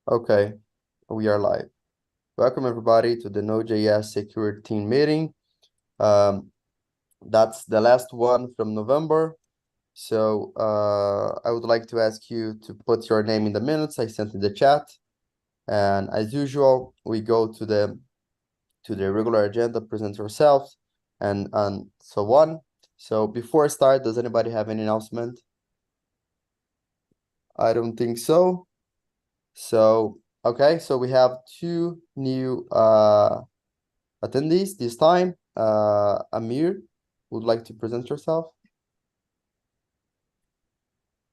Okay, we are live. Welcome everybody to the Node.js Security Team meeting. That's the last one from November. So I would like to ask you to put your name in the minutes I sent in the chat. And as usual, we go to the regular agenda, present yourselves, and so on. So before I start, does anybody have any announcement? I don't think so. So okay, so we have two new attendees this time. Amir, would like to present yourself?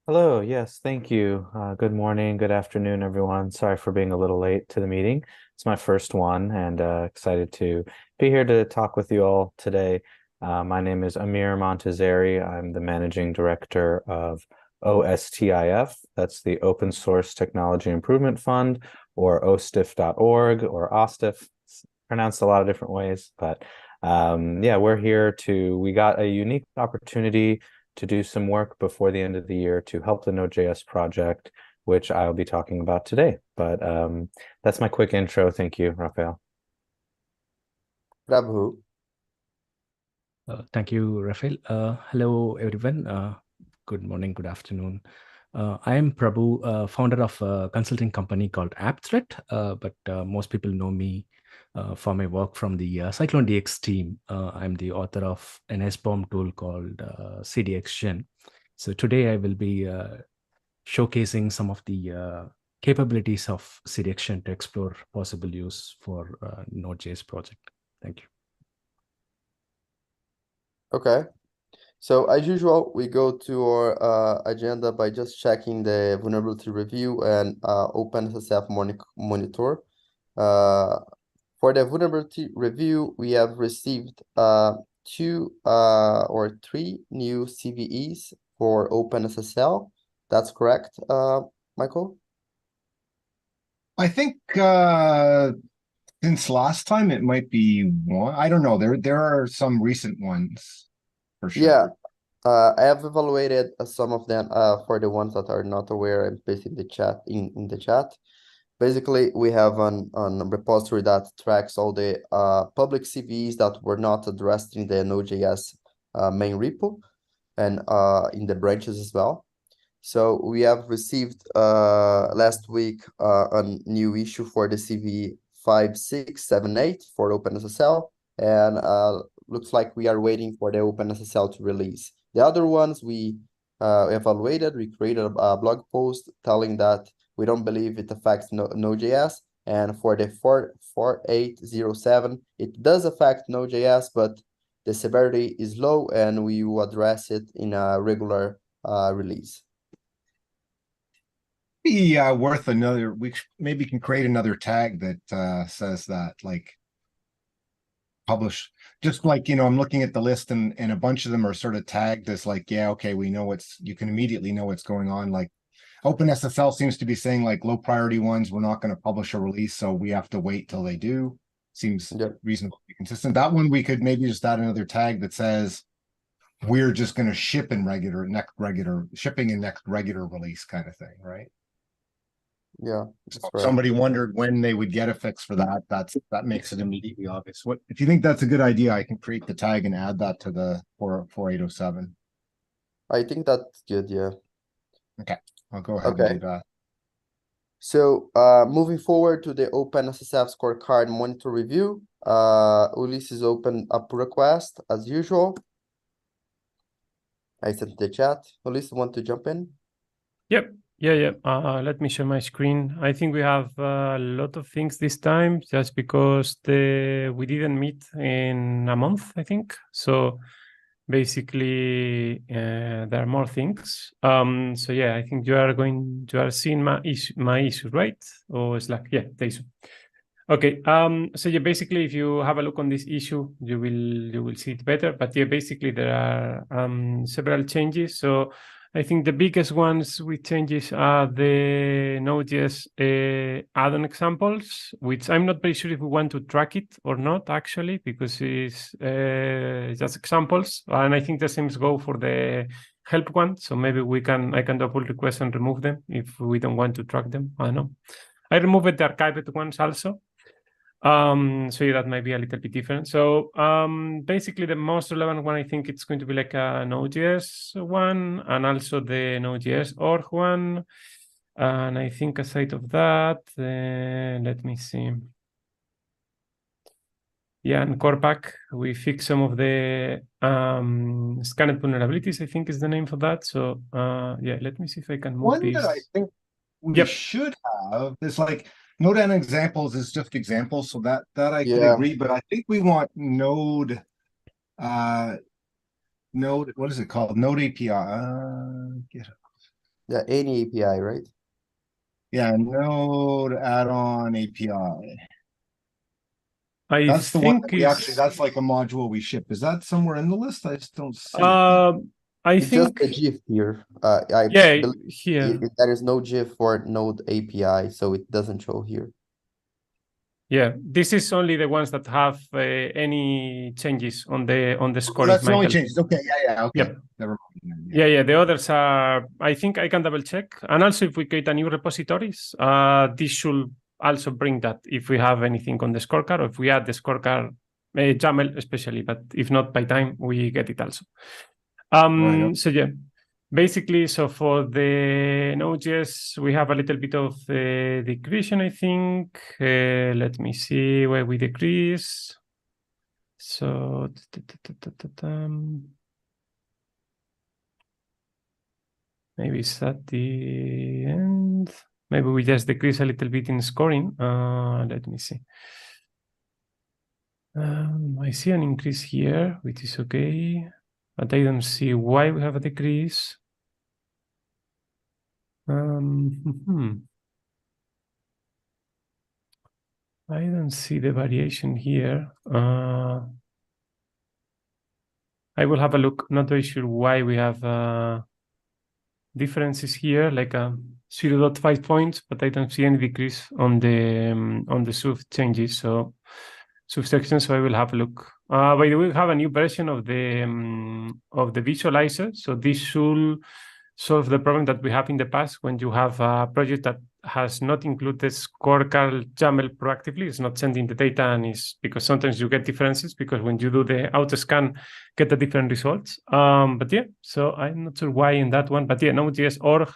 Hello, yes, thank you. Good morning, good afternoon, everyone. Sorry for being a little late to the meeting. It's my first one and excited to be here to talk with you all today. My name is Amir Montazeri. I'm the managing director of OSTIF. That's the Open Source Technology Improvement Fund, or ostif.org, or OSTIF. It's pronounced a lot of different ways, but yeah, we got a unique opportunity to do some work before the end of the year to help the Node.js project, which I'll be talking about today. But that's my quick intro. Thank you, Rafael. Prabhu. Thank you, Rafael. Hello, everyone. Good morning, good afternoon. I am Prabhu, founder of a consulting company called AppThreat, but most people know me for my work from the Cyclone DX team. I'm the author of an SBOM tool called CDXGen. So today I will be showcasing some of the capabilities of CDXGen to explore possible use for Node.js project. Thank you. Okay. So as usual, we go to our agenda by just checking the vulnerability review and OpenSSF monitor. For the vulnerability review, we have received two or three new CVEs for OpenSSL. That's correct, Michael? I think since last time it might be one. I don't know. There are some recent ones for sure. Yeah. I have evaluated some of them for the ones that are not aware and pasted in the chat in the chat. Basically, we have an repository that tracks all the public CVEs that were not addressed in the Node.js main repo and in the branches as well. So we have received last week a new issue for the CVE 5678 for OpenSSL, and looks like we are waiting for the OpenSSL to release. The other ones we evaluated, we created a blog post telling that we don't believe it affects Node.js, and for the 4807, it does affect Node.js, but the severity is low, and we will address it in a regular release. Be worth another. We maybe can create another tag that says that, like, publish. Just like, I'm looking at the list and a bunch of them are sort of tagged as like, yeah, okay, we know you can immediately know what's going on. Like OpenSSL seems to be saying like low priority ones, we're not going to publish a release, so we have to wait till they do. Seems reasonably consistent. That one we could maybe just add another tag that says we're just going to ship in shipping in next regular release kind of thing, right? Yeah. So if somebody wondered when they would get a fix for that, that makes it immediately obvious. If you think that's a good idea, I can create the tag and add that to the 4807. I think that's good, yeah. Okay, I'll go ahead and do that. So moving forward to the OpenSSF scorecard monitor review, Ulysses opened a pull request as usual. I sent the chat. Ulysses, want to jump in? Yep. Yeah. Let me share my screen. I think we have a lot of things this time just because we didn't meet in a month, I think. So basically, there are more things. So yeah, I think you are seeing my issue, right? Or it's like, yeah, the issue. Okay. So yeah, basically, if you have a look on this issue, you will see it better. But yeah, basically there are several changes. So I think the biggest ones with changes are the Node.js add-on examples, which I'm not very sure if we want to track it or not, actually, because it's just examples. And I think the same go for the help one. So maybe I can do a pull request and remove them if we don't want to track them. I don't know. I removed the archived ones also. So yeah, that might be a little bit different. So basically the most relevant one, I think it's going to be like a Node.js one and also the Node.js org one. And I think aside of that, let me see. Yeah, and Corpac, we fix some of the scanned vulnerabilities, I think is the name for that. So yeah, let me see if I can move One this. that I think we Yep. should have is like node and examples is just examples, so that I could Yeah. agree, but I think we want node what is it called? Node API. Yeah, any API, right? Yeah, node add-on API. I That's the one think that we actually, that's like a module we ship. Is that somewhere in the list? I just don't see it there. I It's just think the GIF here. I yeah, believe here. there is no GIF for Node API, so it doesn't show here. Yeah, this is only the ones that have any changes on the Oh, scoring. that's the only Michael. changes. Okay, yeah, okay. Yep. Never mind. Yeah, the others are, I think I can double check. And also if we create a new repositories, this should also bring that if we have anything on the scorecard or if we add the scorecard YAML especially, but if not by time, we get it also. Right. So yeah, basically, so for the Node.js, we have a little bit of decreation, I think. Let me see where we decrease. So maybe it's at the end. Maybe we just decrease a little bit in scoring. Let me see. I see an increase here, which is okay, but I don't see why we have a decrease. I don't see the variation here. I will have a look. Not very sure why we have differences here, like 0.5 points, but I don't see any decrease on the SUV changes. So subsection. So I will have a look. By the way, we have a new version of the visualizer. So this should solve the problem that we have in the past when you have a project that has not included scorecard YAML proactively. It's not sending the data, and it's because sometimes you get differences because when you do the auto scan, get the different results. But yeah, so I'm not sure why in that one. But yeah, Node.js org.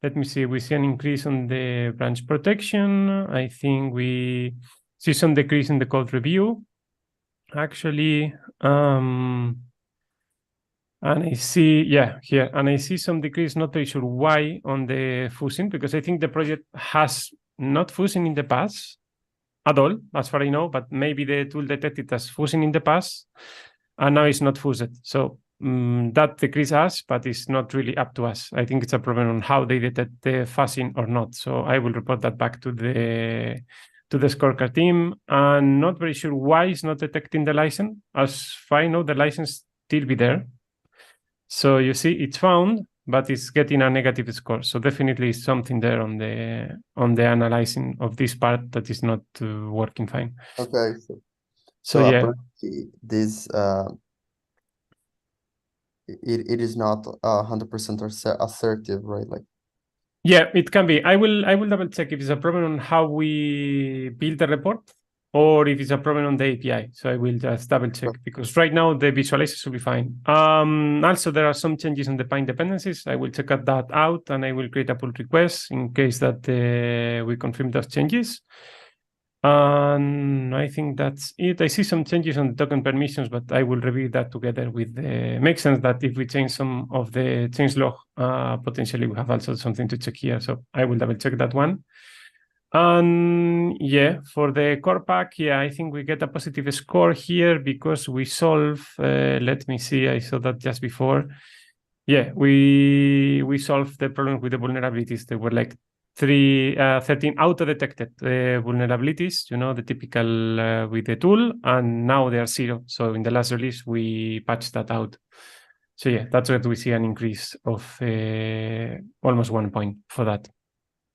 Let me see. We see an increase on the branch protection. I think we see some decrease in the code review. Actually, and I see, yeah, here, and I see some decrease, not very sure why, on the fuzzing, because I think the project has not fuzzing in the past at all, as far as I know, but maybe the tool detected as fuzzing in the past, and now it's not fuzzed. So that decrease us, but it's not really up to us. I think it's a problem on how they detect the fuzzing or not. So I will report that back to the scorecard team, and not very sure why it's not detecting the license. As far as I know, the license still be there. So you see, it's found, but it's getting a negative score. So definitely something there on the analyzing of this part that is not working fine. Okay. So yeah, apparently this it is not 100% assertive, right? Like, yeah, it can be. I will double check if it's a problem on how we build the report or if it's a problem on the API. So I will just double check because right now the visualization should be fine. Also, there are some changes on the Pine dependencies. I will check that out and I will create a pull request in case that we confirm those changes. And I think that's it. I see some changes on the token permissions, but I will review that together with the makes sense that if we change some of the change log, potentially we have also something to check here. So I will double check that one. And yeah, for the core pack, yeah, I think we get a positive score here because we solve, let me see, I saw that just before. Yeah, we solved the problem with the vulnerabilities. There were like 13 auto-detected vulnerabilities, the typical with the tool, and now they are 0. So in the last release, we patched that out. So yeah, that's what we see an increase of almost 1 point for that.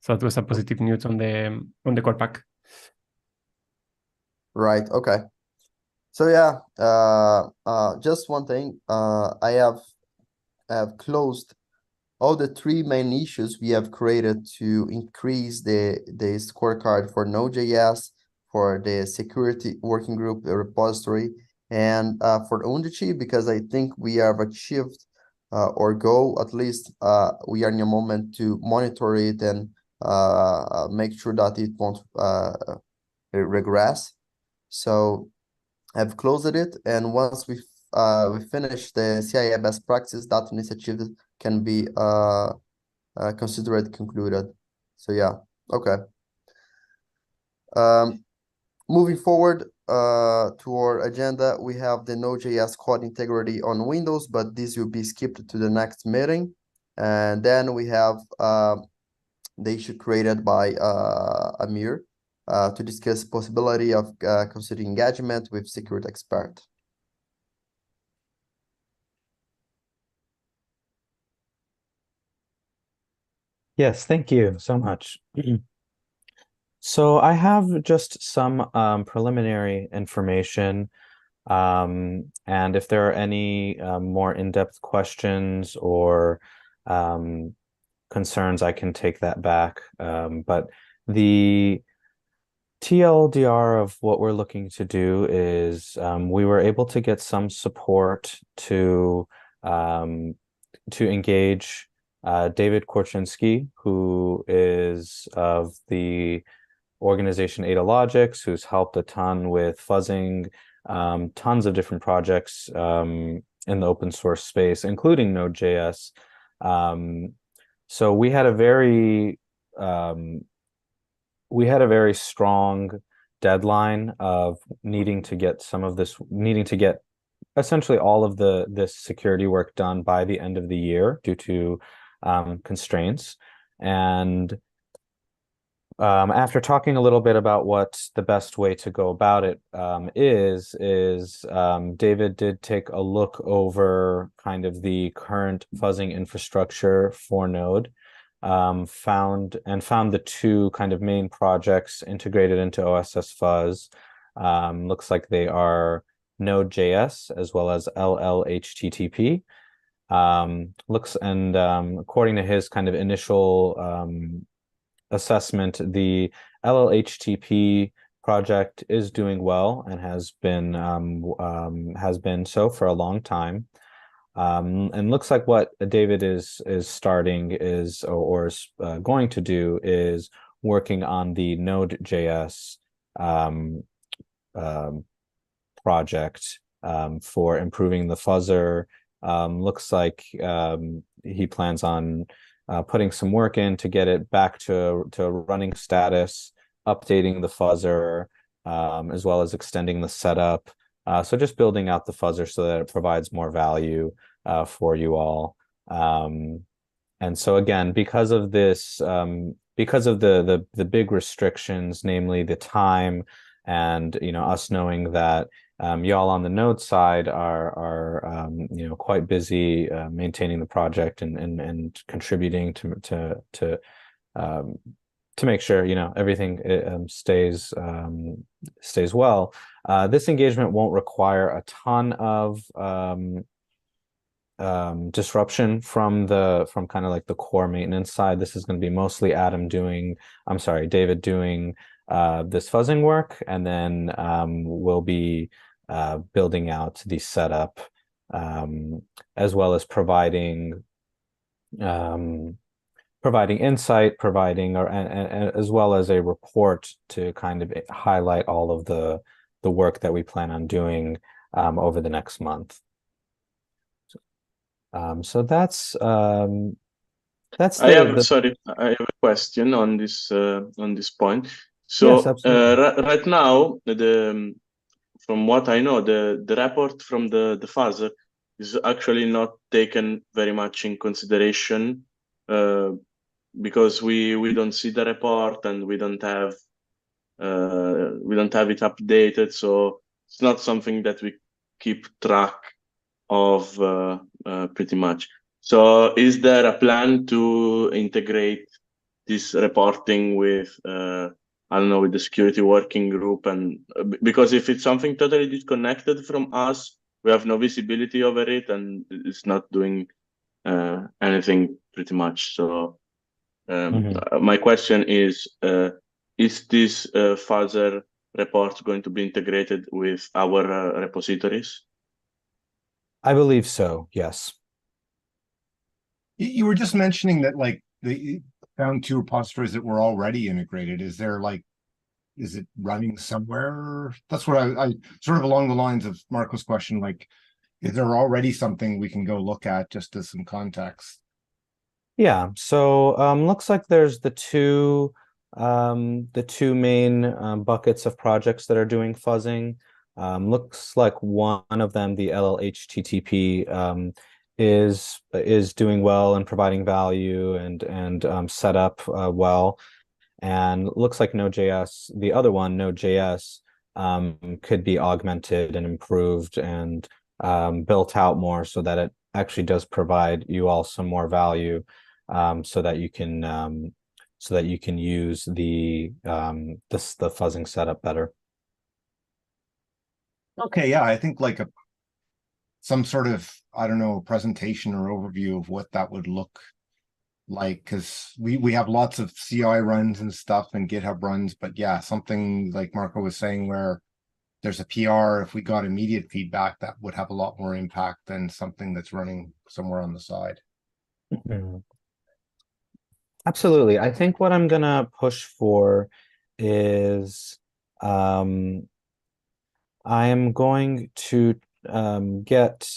So that was a positive news on the core pack. right. Okay. So yeah, just one thing. I have closed all the three main issues we have created to increase the scorecard for Node.js, for the security working group, the repository, and for Unity, because I think we have achieved our goal. At least we are in a moment to monitor it and make sure that it won't regress. So I've closed it, and once we finish the CIA best practice, that initiative can be considered concluded. So yeah, okay. Moving forward to our agenda, we have the Node.js code integrity on Windows, but this will be skipped to the next meeting. And then we have the issue created by Amir to discuss possibility of considering engagement with security expert. Yes, thank you so much. So I have just some preliminary information, and if there are any more in-depth questions or concerns, I can take that back. But the TLDR of what we're looking to do is we were able to get some support to engage David Korchinski, who is of the organization Ada Logics, who's helped a ton with fuzzing, tons of different projects in the open source space, including Node.js. So we had a very strong deadline of needing to get essentially all of this security work done by the end of the year due to constraints. And after talking a little bit about what the best way to go about it is David did take a look over kind of the current fuzzing infrastructure for Node, found the two kind of main projects integrated into OSS Fuzz. Looks like they are Node.js as well as LLHTTP. According to his kind of initial assessment, the LLHTP project is doing well and has been so for a long time. And looks like what David is starting is going to do is working on the Node.js project for improving the fuzzer. Looks like he plans on putting some work in to get it back to running status, updating the fuzzer, as well as extending the setup. So just building out the fuzzer so that it provides more value for you all. And so again, because of this, because of the big restrictions, namely the time, and us knowing that y'all on the Node side are quite busy maintaining the project and contributing to make sure everything stays well. This engagement won't require a ton of disruption from kind of like the core maintenance side. This is going to be mostly David doing this fuzzing work, and then we'll be building out the setup, as well as providing insight, as well as a report to kind of highlight all of the work that we plan on doing over the next month. So that's I have a question on this point. So yes, right now, from what I know, the report from the fuzzer is actually not taken very much in consideration because we don't see the report and we don't have it updated. So it's not something that we keep track of pretty much. So is there a plan to integrate this reporting with with the security working group? And because if it's something totally disconnected from us, we have no visibility over it, and it's not doing anything pretty much. So my question is this fuzzer report going to be integrated with our repositories? I believe so, yes. You were just mentioning that like the found 2 repositories that were already integrated. Is there like, is it running somewhere? That's what I sort of along the lines of Marco's question, like, is there already something we can go look at just as some context? Yeah, so looks like there's the two main buckets of projects that are doing fuzzing. Looks like one of them, the LLHTTP, is doing well and providing value and set up well. And looks like Node.js, the other one, Node.js, could be augmented and improved and built out more so that it actually does provide you all some more value, so that you can use the fuzzing setup better. Okay, yeah, I think like some sort of, I don't know, presentation or overview of what that would look like, because we have lots of CI runs and stuff and GitHub runs, but yeah, something like Marco was saying where there's a PR, if we got immediate feedback, that would have a lot more impact than something that's running somewhere on the side. Absolutely. I think what I'm gonna push for is I am going to get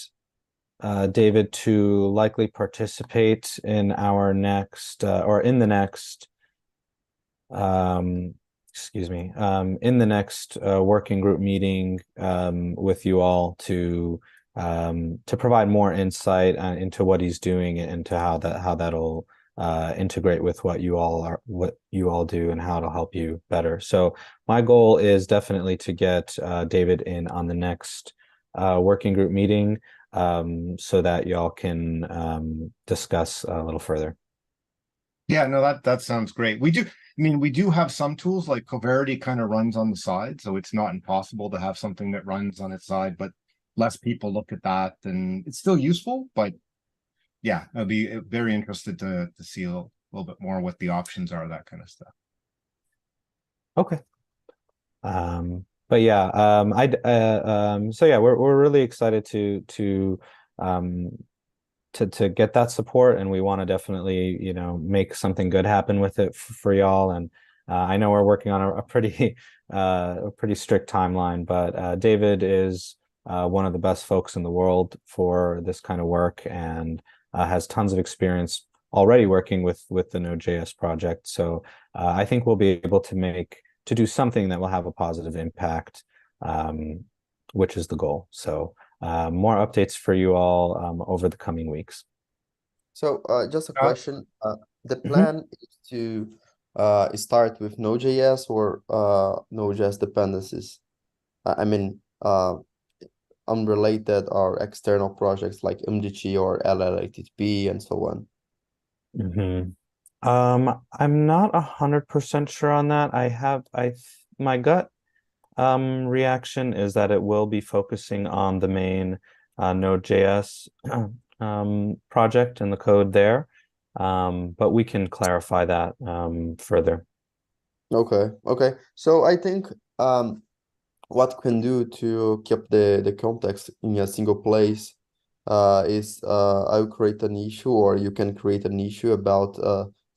David to likely participate in our next or in the next excuse me, in the next working group meeting with you all to provide more insight into what he's doing and to how that'll integrate with what you all do and how it'll help you better. So my goal is definitely to get David in on the next working group meeting, so that y'all can discuss a little further. Yeah, no, that sounds great. We do have some tools like Coverity kind of runs on the side, so it's not impossible to have something that runs on its side, but less people look at that, and it's still useful. But yeah, I'll be very interested to see a little bit more what the options are, that kind of stuff. Okay. But yeah, so yeah, we're really excited to get that support, and we want to definitely, make something good happen with it for y'all. And I know we're working on a pretty strict timeline, but David is one of the best folks in the world for this kind of work, and has tons of experience already working with the Node.js project. So I think we'll be able to do something that will have a positive impact, which is the goal. So more updates for you all over the coming weeks. So just a question. The plan is to start with Node.js or Node.js dependencies? I mean, unrelated or external projects like MDT or LLHTTP and so on. I'm not 100% sure on that. My gut reaction is that it will be focusing on the main Node.js project and the code there, but we can clarify that further. Okay. So I think what we can do to keep the context in a single place is I'll create an issue, or you can create an issue about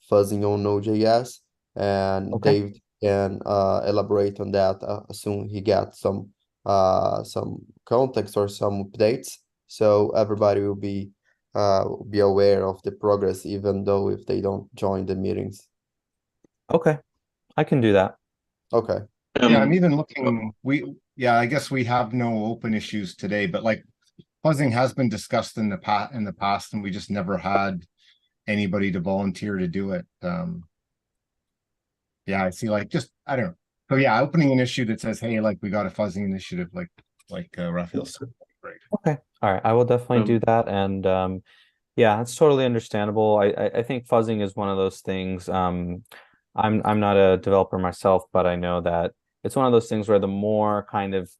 fuzzing on Node.js, and Dave can elaborate on that as soon he gets some context or some updates, so everybody will be aware of the progress, even though if they don't join the meetings. Okay, I can do that. Okay. Yeah, I'm even looking. I guess we have no open issues today, but like fuzzing has been discussed in the past, and we just never had anybody to volunteer to do it. Yeah, I see. Like, I don't know. So yeah, opening an issue that says, "Hey, like we got a fuzzing initiative," like Raphael said. Great. Okay, all right. I will definitely do that, and yeah, it's totally understandable. I think fuzzing is one of those things. I'm not a developer myself, but I know that it's one of those things where the more kind of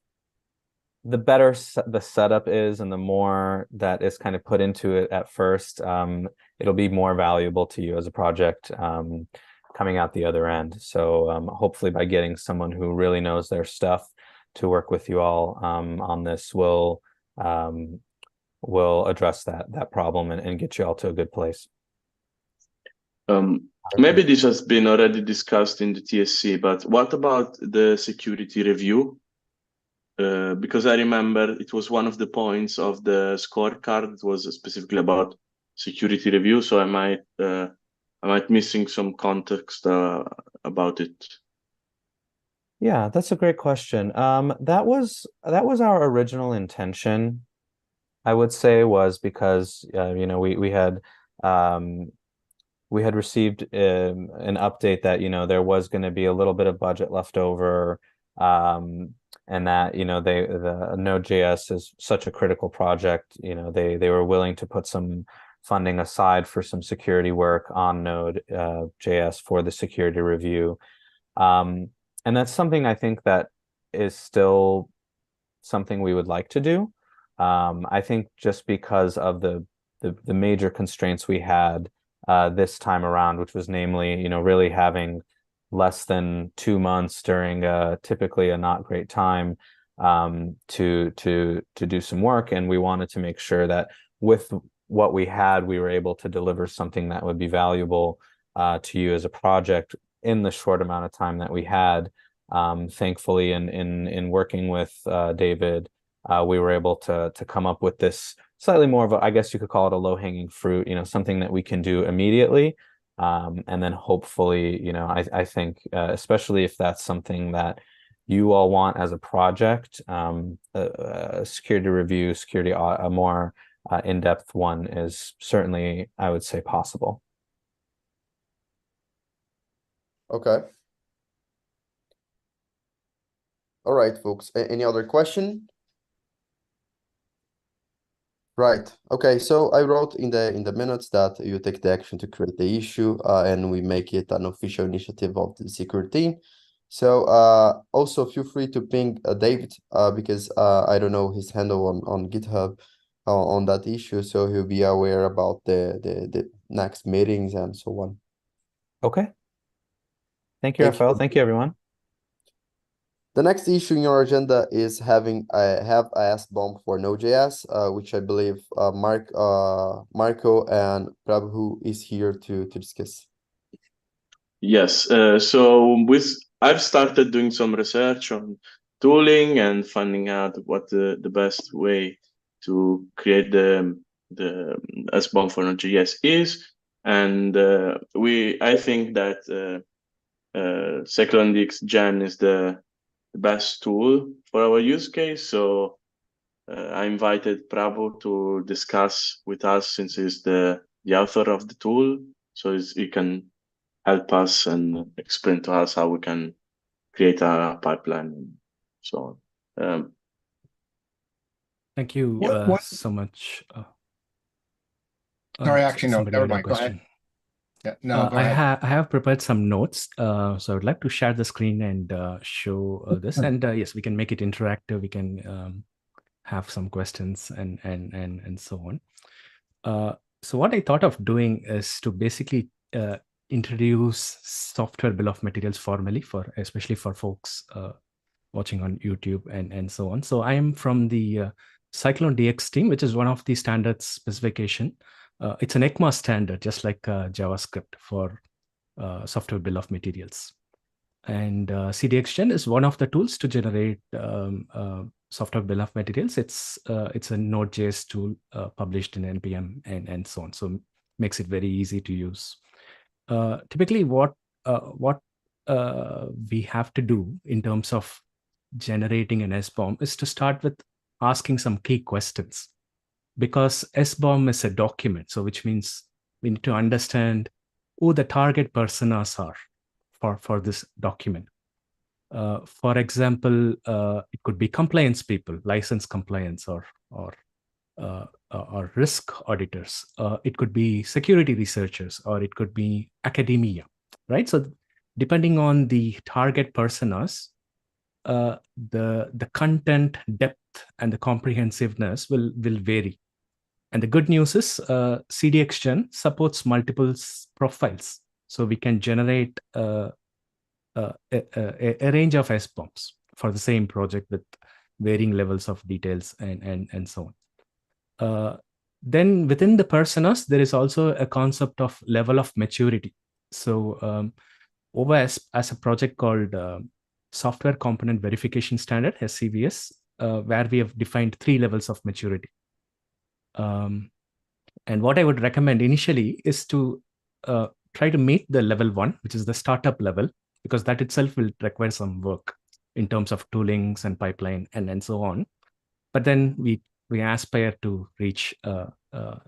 the better the setup is and the more that is kind of put into it at first, it'll be more valuable to you as a project coming out the other end. So hopefully by getting someone who really knows their stuff to work with you all on this will address that problem and get you all to a good place. Maybe this has been already discussed in the TSC, but what about the security review? Because I remember it was one of the points of the scorecard. It was specifically about security review, so I might missing some context about it. Yeah, that's a great question. That was our original intention, I would say, was because we had received an update that there was going to be a little bit of budget left over, and that the node.js is such a critical project. They were willing to put some funding aside for some security work on node.js for the security review. And that's something I think that is still something we would like to do. I think just because of the major constraints we had this time around, which was namely, really having less than 2 months during typically a not great time to do some work, and we wanted to make sure that with what we had, we were able to deliver something that would be valuable to you as a project in the short amount of time that we had. Thankfully, in working with David, we were able to come up with this slightly more of a, I guess you could call it a low-hanging fruit, something that we can do immediately. And then hopefully, I think, especially if that's something that you all want as a project, a security review, a more in-depth one is certainly, I would say, possible. Okay. All right, folks. Any other question? Right. Okay. So I wrote in the minutes that you take the action to create the issue, and we make it an official initiative of the security team. So also feel free to ping David because I don't know his handle on GitHub on that issue, so he'll be aware about the next meetings and so on. Okay. Thank you, Rafael. Thank you, everyone. The next issue in your agenda is have a SBOM for Node.js, which I believe Marco and Prabhu is here to discuss. Yes. So I've started doing some research on tooling and finding out what the best way to create the SBOM for Node.js is, and I think that CycloneDX Gen is the best tool for our use case. So I invited Prabhu to discuss with us, since he's the author of the tool, so he can help us and explain to us how we can create a pipeline and so on. Thank you so much. Sorry, actually, no, never mind. Go ahead. Yeah, no, go ahead. I have prepared some notes, so I would like to share the screen and show this. And yes, we can make it interactive. We can have some questions and so on. So what I thought of doing is to basically introduce software bill of materials formally, especially for folks watching on YouTube and so on. So I am from the CycloneDX team, which is one of the standards specification. It's an ECMA standard, just like JavaScript for software bill of materials. And CDXGen is one of the tools to generate software bill of materials. It's a Node.js tool published in NPM and so on. So makes it very easy to use. Typically, what we have to do in terms of generating an SBOM is to start with asking some key questions. Because SBOM is a document, so which means we need to understand who the target personas are for this document. For example, it could be compliance people, license compliance, or risk auditors. It could be security researchers, or it could be academia, right? So depending on the target personas, the content depth depth and the comprehensiveness will vary. And the good news is CDXGen supports multiple profiles. So we can generate a range of SBOMs for the same project with varying levels of details and so on. Then within the personas, there is also a concept of level of maturity. So OVA as a project called Software Component Verification Standard, SCVS, where we have defined 3 levels of maturity. And what I would recommend initially is to try to meet the level 1, which is the startup level, because that itself will require some work in terms of toolings and pipeline and so on. But then we aspire to reach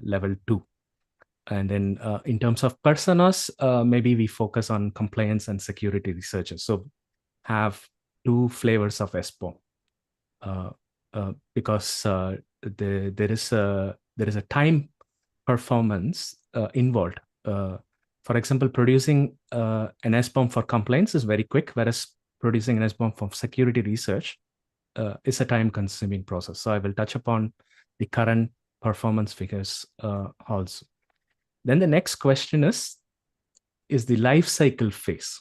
level 2. And then in terms of personas, maybe we focus on compliance and security researchers. So have 2 flavors of SBOM because there is a time performance involved. For example, producing an SBOM for compliance is very quick, whereas producing an SBOM for security research is a time-consuming process. So I will touch upon the current performance figures also. Then the next question is the life cycle phase.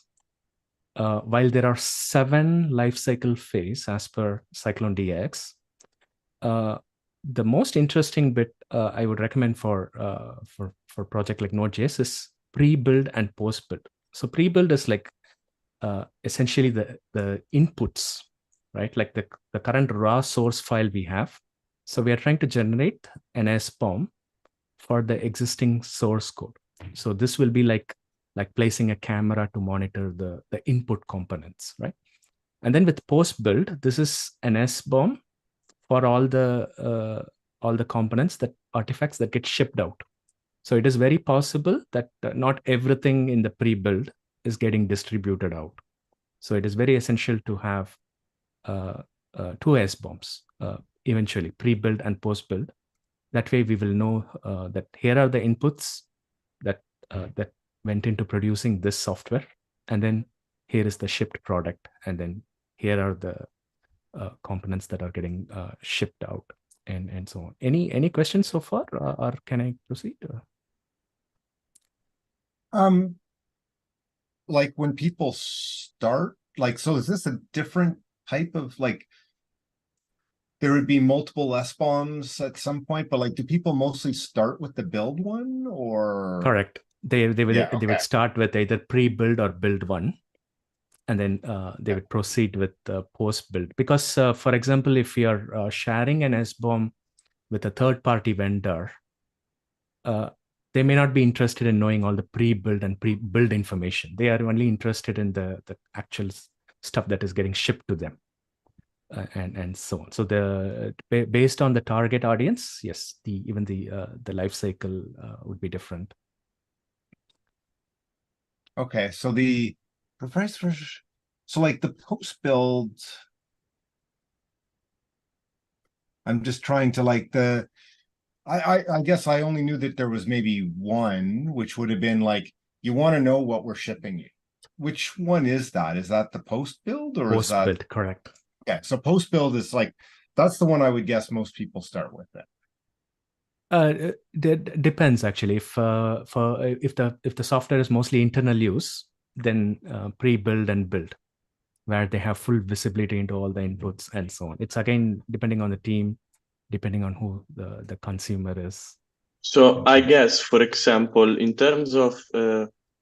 While there are 7 life cycle phase as per Cyclone DX, the most interesting bit I would recommend for project like Node.js is pre-build and post-build. So pre-build is like essentially the inputs, right? Like the current raw source file we have. So we are trying to generate an SBOM for the existing source code. So this will be like placing a camera to monitor the input components, right? And then with post-build, this is an SBOM for all the components, that artifacts that get shipped out. So it is very possible that not everything in the pre-build is getting distributed out. So it is very essential to have 2 SBOMs eventually, pre-build and post-build. That way we will know that here are the inputs that went into producing this software, and then here is the shipped product, and then here are the components that are getting shipped out, and so on. Any questions so far, or can I proceed? Like when people start, like, so is this a different type of, like, there would be multiple SBOMs at some point, but like, do people mostly start with the build one, or? Correct. They would start with either pre-build or build one, and then they would proceed with post-build. Because, for example, if you are sharing an SBOM with a third-party vendor, they may not be interested in knowing all the pre-build and pre-build information. They are only interested in the actual stuff that is getting shipped to them, and so on. So based on the target audience, yes, even the life cycle would be different. Okay, so so like the post-build, I'm just trying to like I guess I only knew that there was maybe one, which would have been like, you want to know what we're shipping you. Which one is that? Is that the post-build, or is that? Post-build, correct. Yeah, so post-build is like, that's the one I would guess most people start with it. It depends actually. If the software is mostly internal use, then pre-build and build, where they have full visibility into all the inputs and so on. It's again depending on the team, depending on who the consumer is. So I guess, for example, in terms of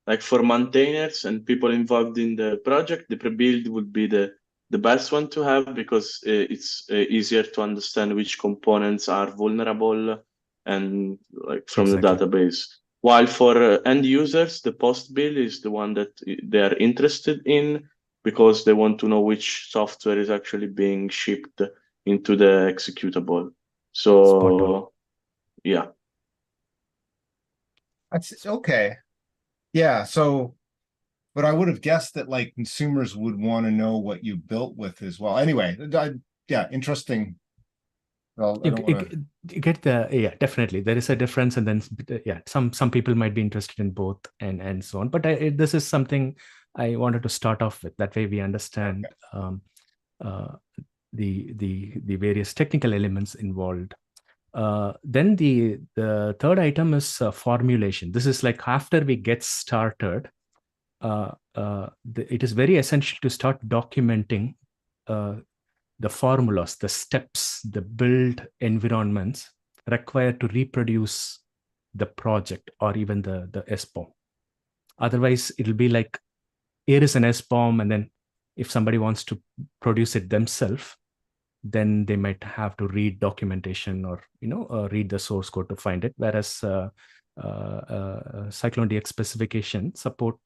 like for maintainers and people involved in the project, the pre-build would be the best one to have, because it's easier to understand which components are vulnerable and like from the database. While for end users, the post-build is the one that they are interested in, because they want to know which software is actually being shipped into the executable. So yeah. That's okay. Yeah, so, but I would have guessed that like consumers would want to know what you built with as well. Anyway, yeah, interesting. Well, I don't want to... You get definitely there is a difference, and then some people might be interested in both and so on. But this is something I wanted to start off with. That way we understand the various technical elements involved. Then the third item is formulation. This is like after we get started, it is very essential to start documenting the formulas, the steps, the build environments required to reproduce the project or even the SBOM. Otherwise, it'll be like, here is an SBOM, and then if somebody wants to produce it themselves, then they might have to read documentation or read the source code to find it. Whereas Cyclone DX specification support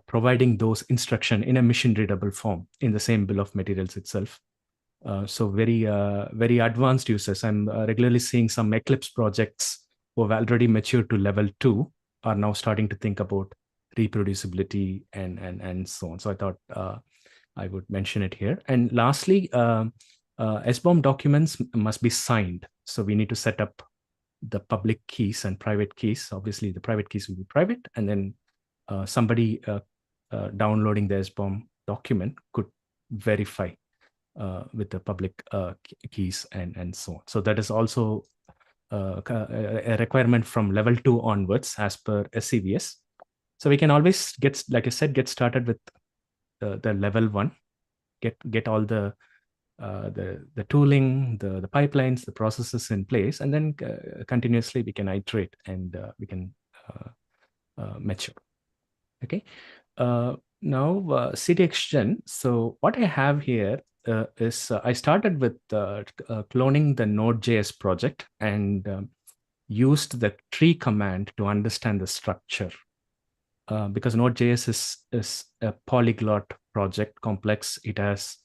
providing those instruction in a machine readable form in the same bill of materials itself. So very advanced users. I'm regularly seeing some Eclipse projects who have already matured to level 2 are now starting to think about reproducibility and so on. So I thought I would mention it here. And lastly, SBOM documents must be signed. So we need to set up the public keys and private keys. Obviously, the private keys will be private, and then somebody downloading the SBOM document could verify with the public keys and so on. So that is also a requirement from level 2 onwards as per SCVS. So we can always get, like I said, get started with the level 1, get all the tooling, the pipelines, the processes in place, and then continuously we can iterate and we can mature. Okay. Now CDXGen. So what I have here is I started with cloning the node.js project and used the tree command to understand the structure. Because node.js is a polyglot project, complex. It has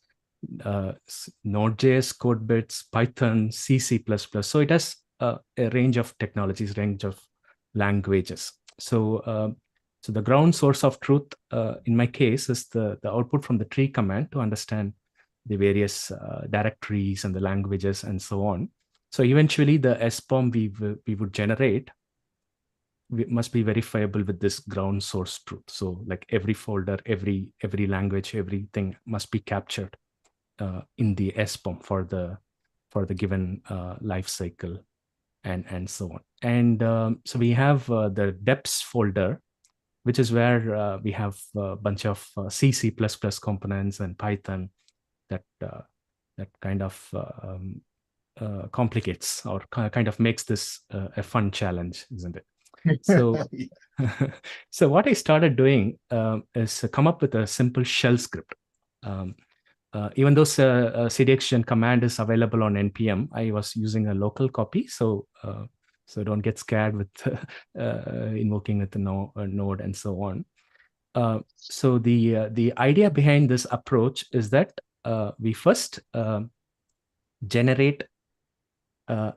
node.js code bits, Python, C, C++. So it has a range of technologies, range of languages. So the ground source of truth in my case is the output from the tree command to understand the various directories and the languages and so on. So eventually the SBOM we would generate must be verifiable with this ground source truth. So like every folder, every language, everything must be captured in the SBOM for the given life cycle and so on. And so we have the deps folder, which is where we have a bunch of C, C++ components and Python that kind of complicates or kind of makes this a fun challenge, isn't it? So, so what I started doing is come up with a simple shell script. Even though CDXGen command is available on NPM, I was using a local copy. So don't get scared with invoking with the node and so on. So the idea behind this approach is that we first generate one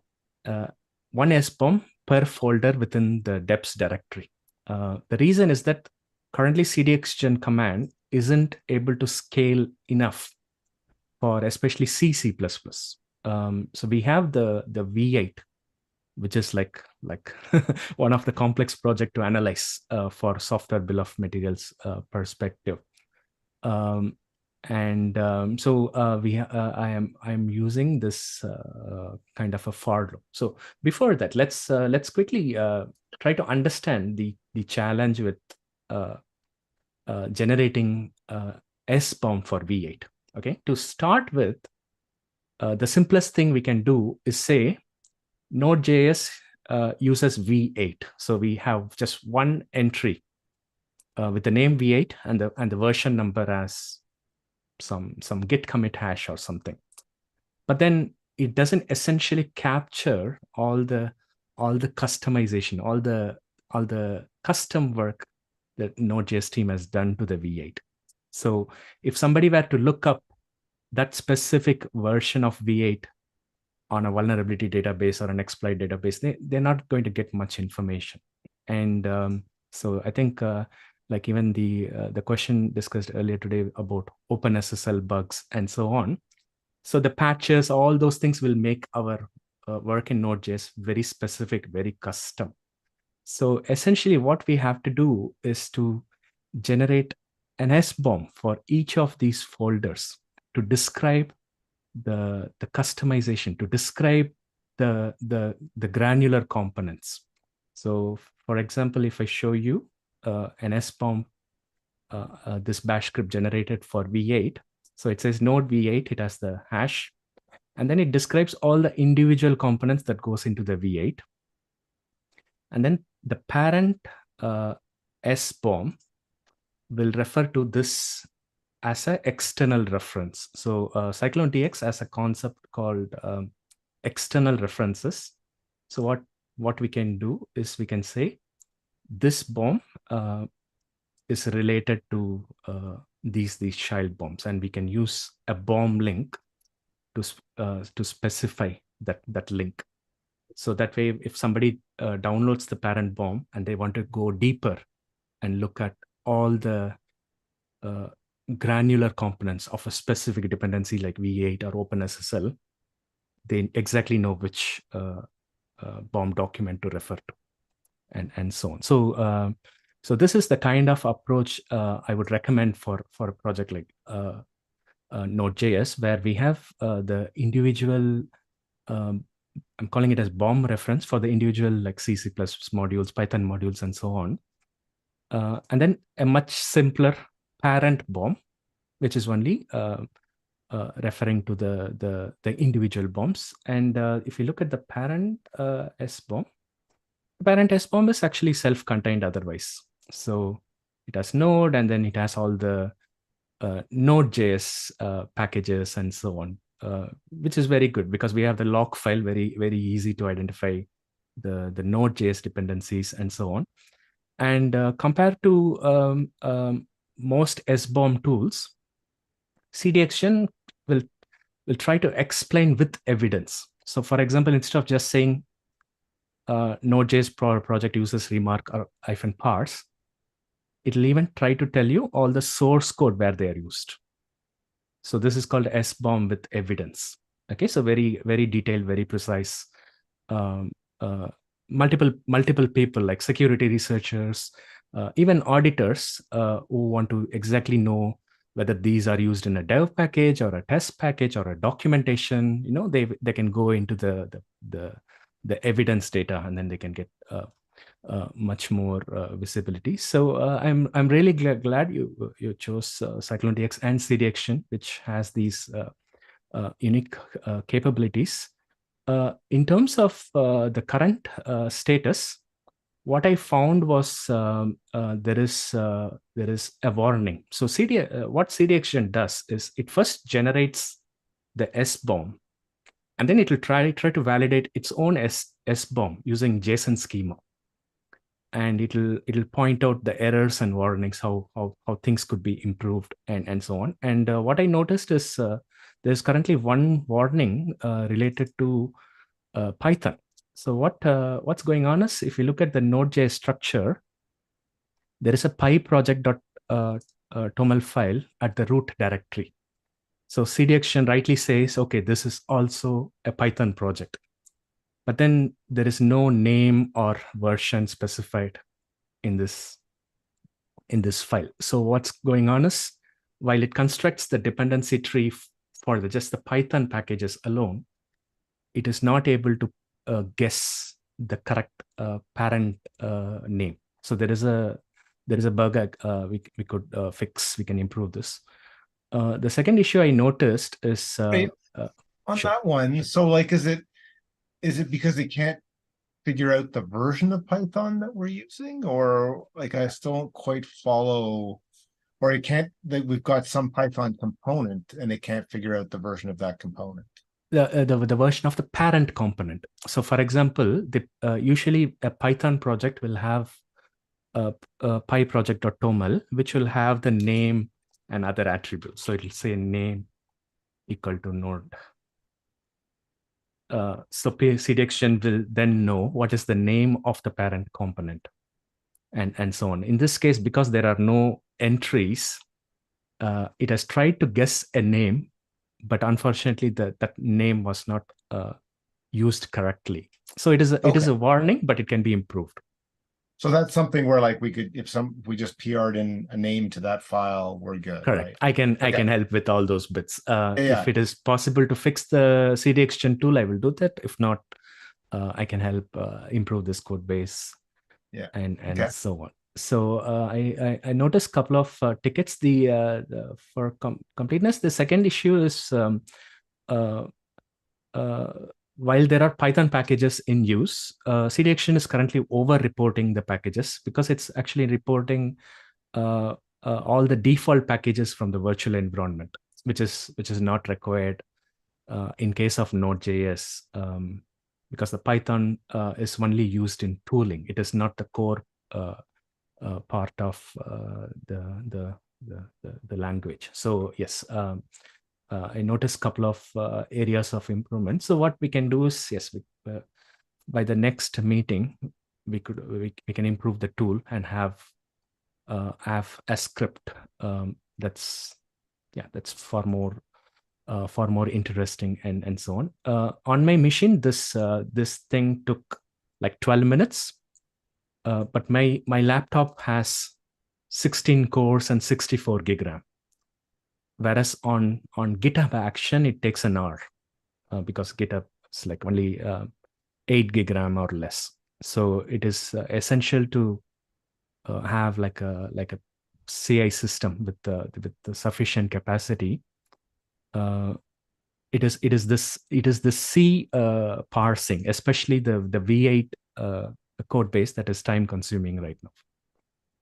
SBOM per folder within the deps directory. The reason is that currently CDXGen command isn't able to scale enough for especially C, C++. So we have the V8, which is like one of the complex project to analyze for software bill of materials perspective. So I'm using this kind of a for loop. So before that, let's quickly try to understand the challenge with generating SBOM for V8. Okay, to start with, the simplest thing we can do is say Node.js uses V8. So we have just one entry with the name V8 and the version number as some git commit hash or something. But then it doesn't essentially capture all the customization, all the custom work that Node.js team has done to the V8. So if somebody were to look up that specific version of V8 on a vulnerability database or an exploit database, they're not going to get much information. And so I think like even the question discussed earlier today about OpenSSL bugs and so on. So the patches, all those things will make our work in Node.js very specific, very custom. So essentially what we have to do is to generate an SBOM for each of these folders to describe the customization to describe the granular components. So for example, if I show you an SBOM, this bash script generated for V8. So it says node V8, it has the hash, and then it describes all the individual components that goes into the V8. And then the parent SBOM will refer to this as an external reference. So CycloneDX has a concept called external references. So what we can do is we can say this BOM is related to these child BOMs, and we can use a BOM link to specify that link. So that way, if somebody downloads the parent BOM and they want to go deeper and look at all the granular components of a specific dependency like V8 or OpenSSL, they exactly know which BOM document to refer to, and so on. So this is the kind of approach I would recommend for a project like node.js, where we have the individual, I'm calling it as BOM reference for the individual like C++ modules, Python modules, and so on. And then a much simpler parent BOM, which is only referring to the individual BOMs. And if you look at the parent SBOM, the parent SBOM is actually self-contained otherwise. So it has Node, and then it has all the node.js packages and so on, which is very good because we have the log file, very, very easy to identify the node.js dependencies and so on. And compared to most SBOM tools, CDXN will try to explain with evidence. So for example, instead of just saying node.js project uses remark or -parse, it'll even try to tell you all the source code where they are used. So this is called SBOM with evidence. Okay, so very, very detailed, very precise. Multiple people like security researchers, even auditors who want to exactly know whether these are used in a dev package or a test package or a documentation, they can go into the evidence data, and then they can get much more visibility. So I'm really glad you chose CycloneDX and CDXN, which has these unique capabilities. In terms of the current status, what I found was there is a warning. So what CDXN does is it first generates the SBOM, and then it will try to validate its own SBOM using JSON schema, and it'll point out the errors and warnings, how things could be improved, and so on. And what I noticed is there's currently one warning related to Python. So what's going on is, if you look at the Node.js structure, there is a py.project.toml file at the root directory. So CDXN rightly says, okay, this is also a Python project. But then there is no name or version specified in this file. So what's going on is, while it constructs the dependency tree for just the Python packages alone, it is not able to guess the correct parent name. So there is a bug we could fix. We can improve this. The second issue I noticed is on sure. that one. So like, is it because they can't figure out the version of Python that we're using, or like I still don't quite follow, or it can't, that we've got some Python component and they can't figure out the version of that component? The version of the parent component. So for example, usually a Python project will have a py.project.toml, which will have the name and other attributes. So it'll say name equal to node. So CDXN will then know what is the name of the parent component, and so on. In this case, because there are no entries, it has tried to guess a name, but unfortunately that name was not used correctly. So it is a warning, but it can be improved. So that's something where like we could, if we just PR'd in a name to that file, we're good, Correct. right? I can help with all those bits. Yeah. If it is possible to fix the CDXGen tool, I will do that. If not, I can help improve this code base. Yeah. And Okay. so on. So I noticed a couple of tickets. For completeness, the second issue is while there are Python packages in use, CDXGen is currently over-reporting the packages because it's actually reporting all the default packages from the virtual environment, which is not required in case of Node.js, because the Python is only used in tooling. It is not the core part of the language. So yes. I noticed a couple of areas of improvement. So what we can do is, yes, by the next meeting, we can improve the tool and have a script that's far more interesting and so on. On my machine, this thing took like 12 minutes, but my laptop has 16 cores and 64 gig RAM. Whereas on GitHub Action, it takes an hour because GitHub is like only 8 gig RAM or less. So it is essential to have like a CI system with the sufficient capacity. It is the C parsing, especially the V8 code base, that is time consuming right now.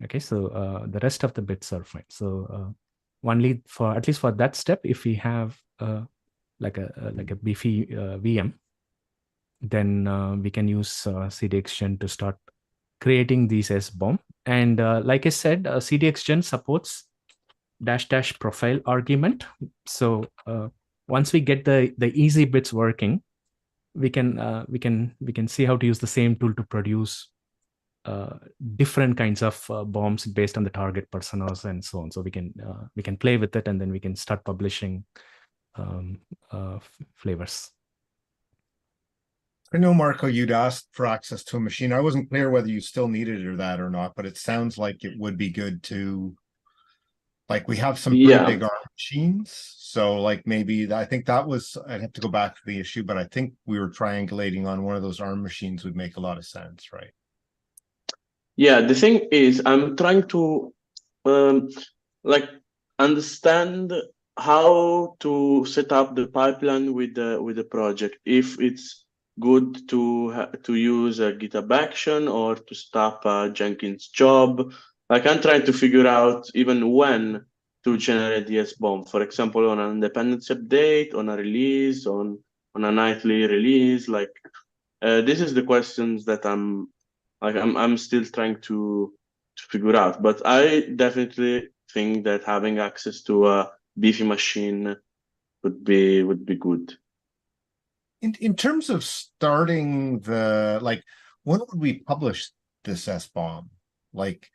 Okay, so the rest of the bits are fine. So only for, at least for that step, if we have like a beefy VM, then we can use CDXGen to start creating these SBOM. And like I said, CDXGen supports -- profile argument. So once we get the easy bits working, we can see how to use the same tool to produce different kinds of bombs based on the target personas and so on. So we can play with it, and then we can start publishing flavors. I know, Marco, you'd asked for access to a machine. I wasn't clear whether you still needed or not, but it sounds like it would be good to, like, we have some pretty big ARM machines. So like maybe I think that was, I'd have to go back to the issue, but I think we were triangulating on one of those ARM machines would make a lot of sense, right? Yeah, the thing is, I'm trying to like understand how to set up the pipeline with the project. If it's good to use a GitHub Action or to stop a Jenkins job. Like I'm trying to figure out even when to generate the SBOM. For example, on an dependency update, on a release, on a nightly release. Like this is the questions that I'm still trying to figure out. But I definitely think that having access to a beefy machine would be good. In terms of starting the, like, when would we publish this SBOM? Like,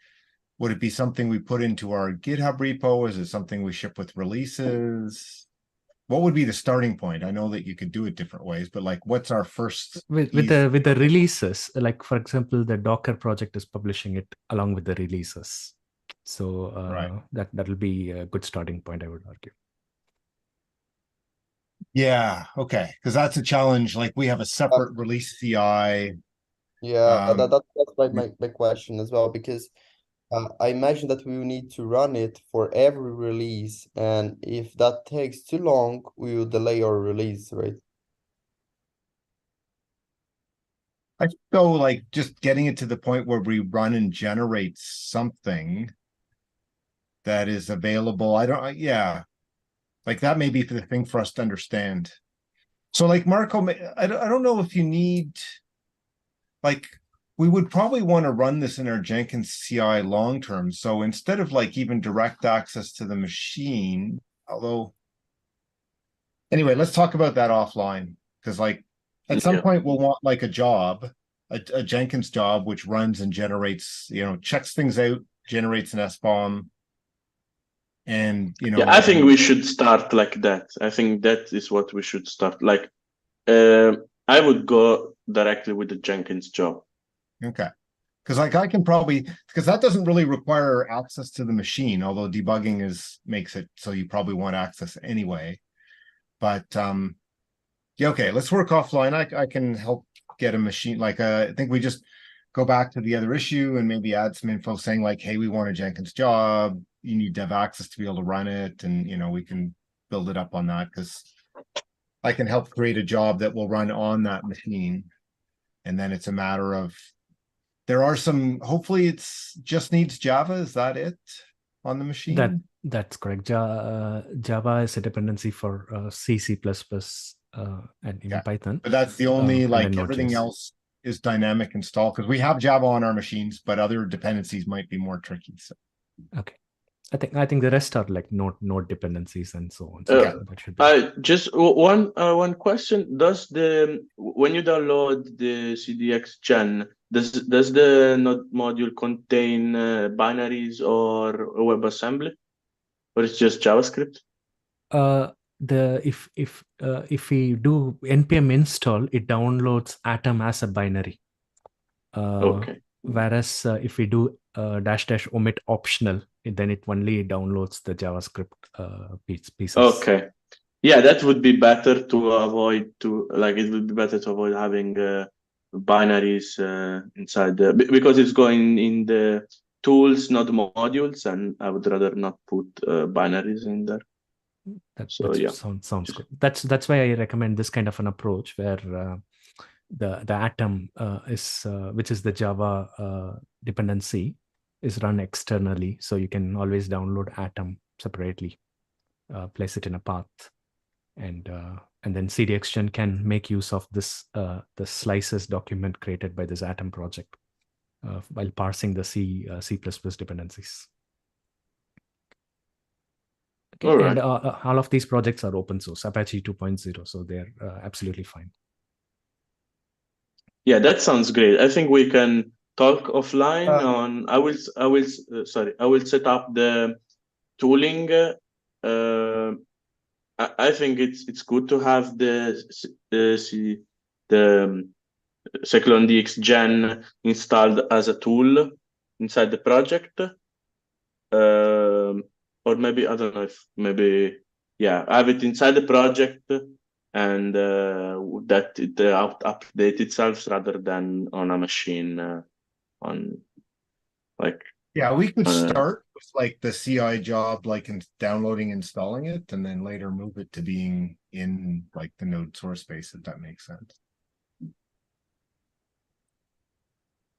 would it be something we put into our GitHub repo? Is it something we ship with releases? What would be the starting point? I know that you could do it different ways, but like, what's our first with the releases? Like, for example, the Docker project is publishing it along with the releases. So right. that'll be a good starting point, I would argue. Yeah, okay, because that's a challenge. Like we have a separate release CI. Yeah, that's my question as well, because I imagine that we will need to run it for every release, and if that takes too long, we will delay our release, right? I go like just getting it to the point where we run and generate something that is available. Yeah, like that may be the thing for us to understand. So like Marco, I don't know if you need, like, we would probably want to run this in our Jenkins CI long-term. So instead of like even direct access to the machine, although, anyway, let's talk about that offline. Because like at some point we'll want like a job, a Jenkins job, which runs and generates, checks things out, generates an SBOM. And, I think we should start like that. I think that is what we should start. Like, I would go directly with the Jenkins job. Okay. Because like I can probably, because that doesn't really require access to the machine, although debugging makes it so you probably want access anyway. But yeah, okay, let's work offline. I can help get a machine. Like I think we just go back to the other issue and maybe add some info saying like, hey, we want a Jenkins job. You need to have access to be able to run it, and we can build it up on that, because I can help create a job that will run on that machine. And then it's a matter of, there are some, hopefully it's just needs Java. Is that it on the machine? That's correct. Java is a dependency for C, C++, and even Python. But that's the only, and like then everything Node.js. else is dynamic install, because we have Java on our machines, but other dependencies might be more tricky. So Okay. I think the rest are like node dependencies and so on. So that should be. Just one question. When you download the CDX gen, does the node module contain binaries or WebAssembly, or it's just JavaScript? If we do npm install, it downloads Atom as a binary. Okay. Whereas if we do -- omit optional, then it only downloads the JavaScript pieces. Okay. Yeah, that would be better to avoid it would be better to avoid having binaries inside because it's going in the tools, not modules, and I would rather not put binaries in there. That yeah, sounds good. That's why I recommend this kind of an approach where the Atom which is the Java dependency, is run externally, so you can always download Atom separately, place it in a path, and then CDXGen can make use of this the slices document created by this Atom project while parsing the C++ dependencies. Okay. All right. And all of these projects are open source, Apache 2.0, so they're absolutely fine. Yeah, that sounds great. I think we can talk offline on. I will set up the tooling. I think it's good to have the CycloneDX gen installed as a tool inside the project. Or maybe I don't know if have it inside the project and that it update itself rather than on a machine on like. Yeah, we could start with like the CI job, like in downloading, installing it, and then later move it to being in like the node source base, if that makes sense.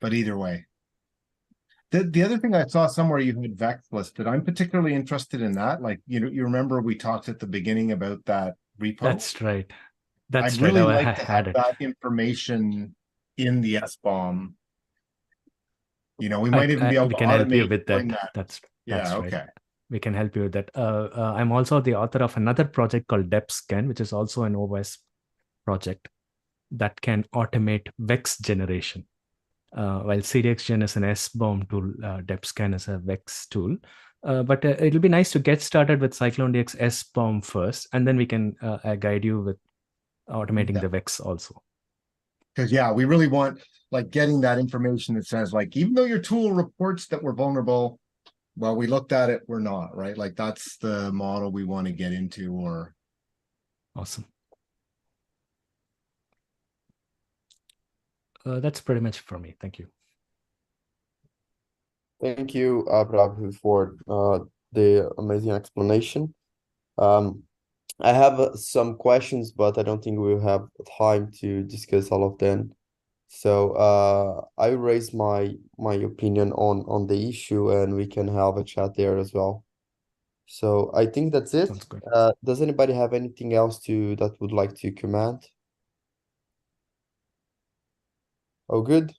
But either way. The other thing I saw somewhere you had Vex listed, I'm particularly interested in that. Like, you remember we talked at the beginning about that repo? That's right. I'd really like to have that information in the SBOM. We might even be able to help you automate with that. that. That's okay. Right. We can help you with that. I'm also the author of another project called DepScan, which is also an OS project that can automate Vex generation. While CDXGen is an SBOM tool, DepScan is a Vex tool. But it'll be nice to get started with CycloneDX SBOM first, and then we can guide you with automating the Vex also. Because we really want like getting that information that says like, even though your tool reports that we're vulnerable, well, we looked at it, we're not, right? Like that's the model we want to get into. Or awesome. That's pretty much for me. Thank you. Thank you, Prabhu, for the amazing explanation. I have some questions, but I don't think we'll have time to discuss all of them. So I raise my opinion on the issue, and we can have a chat there as well. So I think that's it. Sounds good. Does anybody have anything else that would like to comment? Oh, good.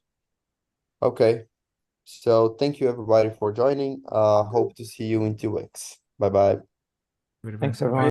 Okay. So thank you everybody for joining. Hope to see you in 2 weeks. Bye-bye. Thanks, everyone.